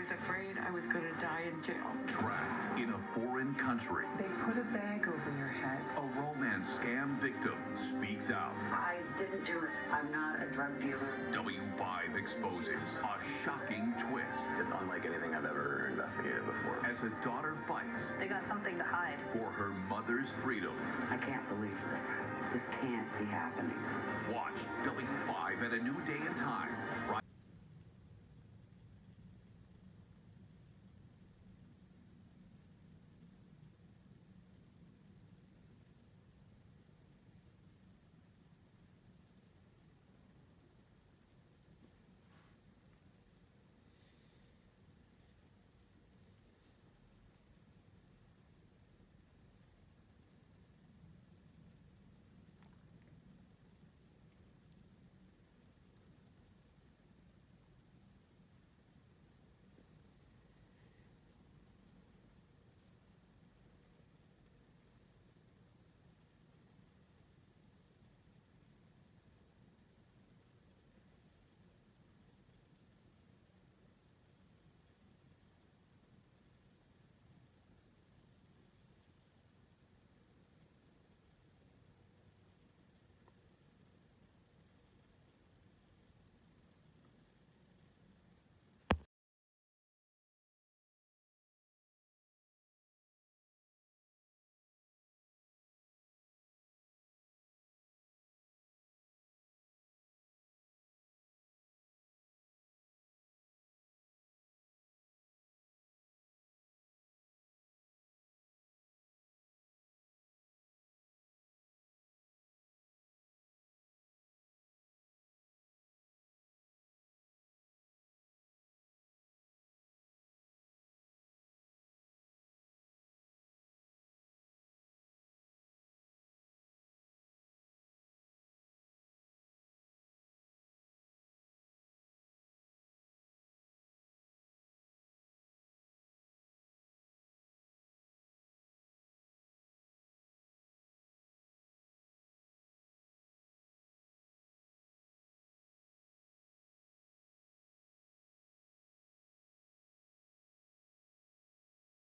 was afraid I was going to die in jail. Trapped in a foreign country, They put a bag over your head. a romance scam victim speaks out. I didn't do it. I'm not a drug dealer. W5 exposes a shocking twist It's unlike anything I've ever investigated before. as a daughter fights They got something to hide. for her mother's freedom. I can't believe this. This can't be happening. Watch W5 at a new day and time. Friday.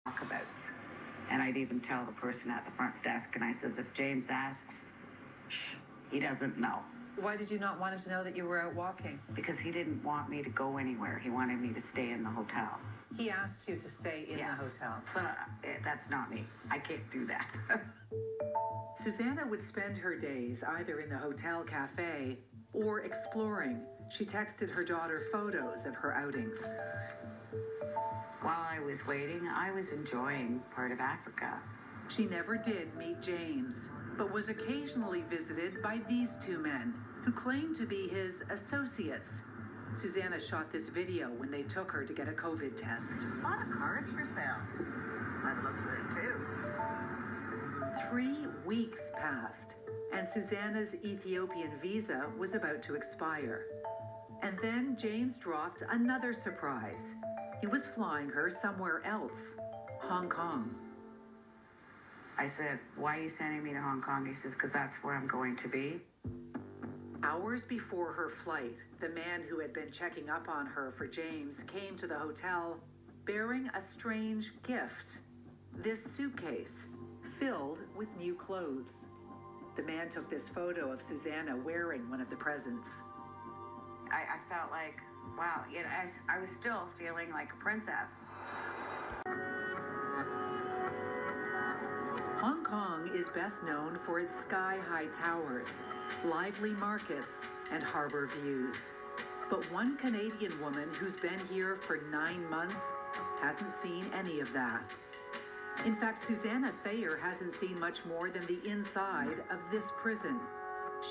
Talk about. And I'd even tell the person at the front desk, and I says, if James asks, shh, he doesn't know. Why did you not want him to know that you were out walking? Because he didn't want me to go anywhere. He wanted me to stay in the hotel. He asked you to stay in Yes. the hotel. But that's not me. I can't do that. Susanna would spend her days either in the hotel cafe or exploring. She texted her daughter photos of her outings. While I was waiting, I was enjoying part of Africa. She never did meet James, but was occasionally visited by these two men who claimed to be his associates. Susanna shot this video when they took her to get a COVID test. A lot of cars for sale. By the looks of it, too. 3 weeks passed, and Susanna's Ethiopian visa was about to expire. And then James dropped another surprise. He was flying her somewhere else, Hong Kong. I said, why are you sending me to Hong Kong? He says, because that's where I'm going to be. Hours before her flight, the man who had been checking up on her for James came to the hotel bearing a strange gift. This suitcase filled with new clothes. The man took this photo of Susanna wearing one of the presents. I felt like, wow, you know, I was still feeling like a princess. Hong Kong is best known for its sky-high towers, lively markets, and harbor views. But one Canadian woman who's been here for 9 months hasn't seen any of that. In fact, Susanna Thayer hasn't seen much more than the inside of this prison.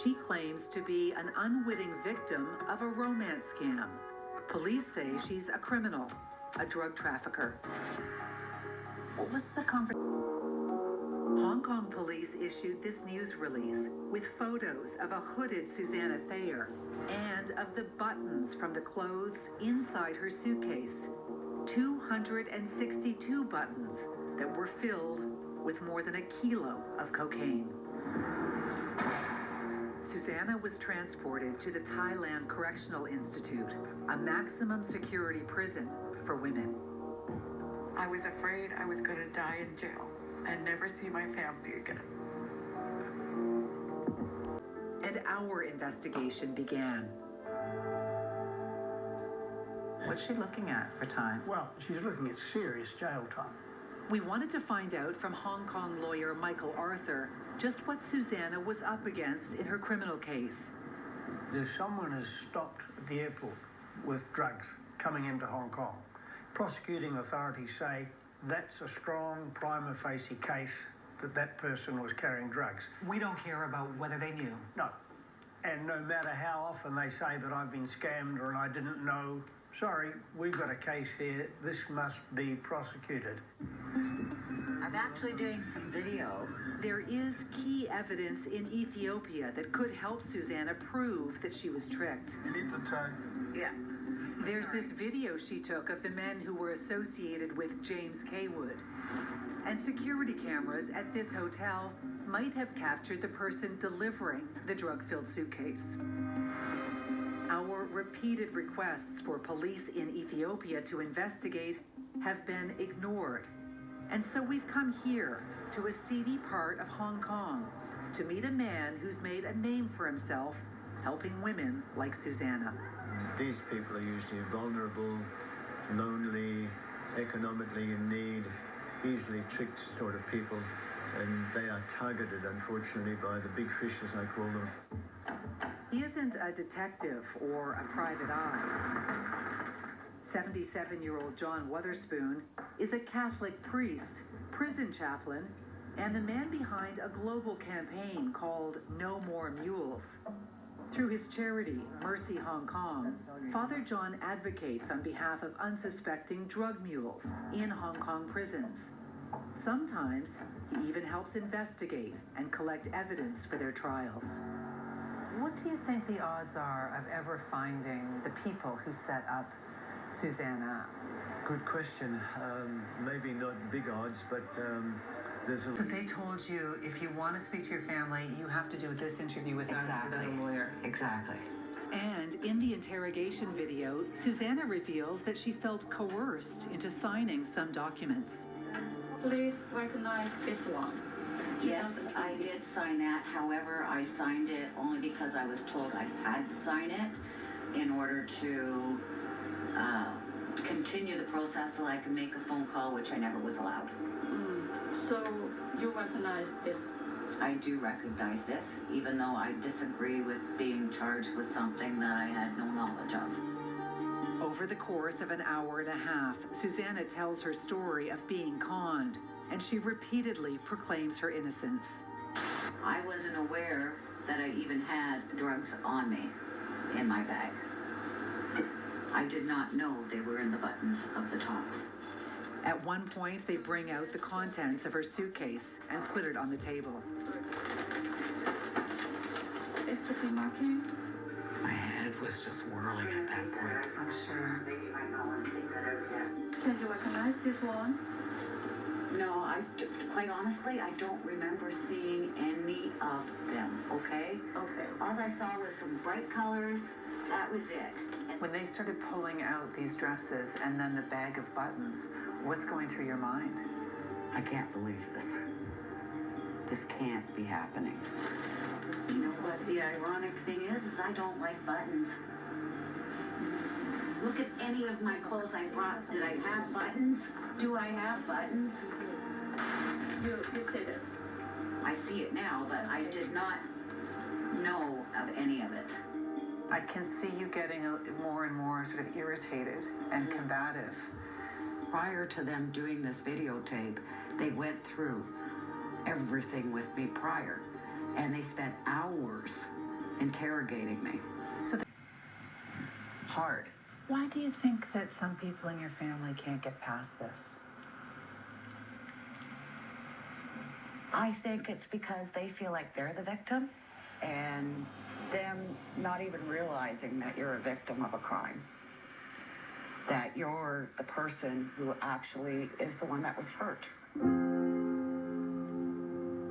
She claims to be an unwitting victim of a romance scam. Police say she's a criminal, a drug trafficker. What was the conversation? Hong Kong police issued this news release with photos of a hooded Susanna Thayer and of the buttons from the clothes inside her suitcase. 262 buttons that were filled with more than a kilo of cocaine. Susanna was transported to the Thailand Correctional Institute, a maximum security prison for women. I was afraid I was going to die in jail and never see my family again. And our investigation began. What's she looking at for time? Well, she's looking at serious jail time. We wanted to find out from Hong Kong lawyer Michael Arthur just what Susanna was up against in her criminal case. If someone is stopped at the airport with drugs coming into Hong Kong, prosecuting authorities say that's a strong prima facie case that that person was carrying drugs. We don't care about whether they knew. No. And no matter how often they say that I've been scammed or I didn't know, sorry, we've got a case here, this must be prosecuted. I'm actually doing some video. There is key evidence in Ethiopia that could help Susanna prove that she was tricked. You need to turn. Yeah. There's this video she took of the men who were associated with James Kaywood. And security cameras at this hotel might have captured the person delivering the drug-filled suitcase. Our repeated requests for police in Ethiopia to investigate have been ignored. And so we've come here to a seedy part of Hong Kong to meet a man who's made a name for himself helping women like Susanna. These people are usually vulnerable, lonely, economically in need, easily tricked sort of people, and they are targeted, unfortunately, by the big fish, as I call them. He isn't a detective or a private eye. 77-year-old John Wotherspoon is a Catholic priest, prison chaplain, and the man behind a global campaign called No More Mules. Through his charity, Mercy Hong Kong, Father John advocates on behalf of unsuspecting drug mules in Hong Kong prisons. Sometimes he even helps investigate and collect evidence for their trials. What do you think the odds are of ever finding the people who set up Susanna? Good question. Maybe not big odds, but there's a... But they told you if you want to speak to your family, you have to do this interview with us, Exactly. the lawyer. Exactly. And in the interrogation video, Susanna reveals that she felt coerced into signing some documents. Please recognize this one. Yes, I did sign that. However, I signed it only because I was told I had to sign it in order to continue the process so I can make a phone call, which I never was allowed. So you recognize this? I do recognize this, even though I disagree with being charged with something that I had no knowledge of. Over the course of an hour and a half, Susanna tells her story of being conned, and she repeatedly proclaims her innocence. I wasn't aware that I even had drugs on me in my bag. I did not know they were in the buttons of the tops. At one point, they bring out the contents of her suitcase and put it on the table. Basically marking. My head was just whirling at that point. I'm sure. Can you recognize this one? No, quite honestly, I don't remember seeing any of them, okay? Okay. All I saw was some bright colors. That was it. When they started pulling out these dresses and then the bag of buttons, what's going through your mind? I can't believe this. This can't be happening. You know what the ironic thing is I don't like buttons. Look at any of my clothes I brought. Did I have buttons? Do I have buttons? You say this. I see it now, but I did not know of any of it. I can see you getting more and more sort of irritated and combative. Prior to them doing this videotape, they went through everything with me prior, and they spent hours interrogating me. Hard. Why do you think that some people in your family can't get past this? I think it's because they feel like they're the victim, and them not even realizing that you're a victim of a crime. That you're the person who actually is the one that was hurt.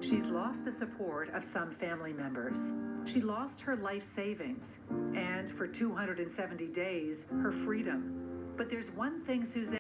She's lost the support of some family members. She lost her life savings and for 270 days, her freedom. But there's one thing Suzanne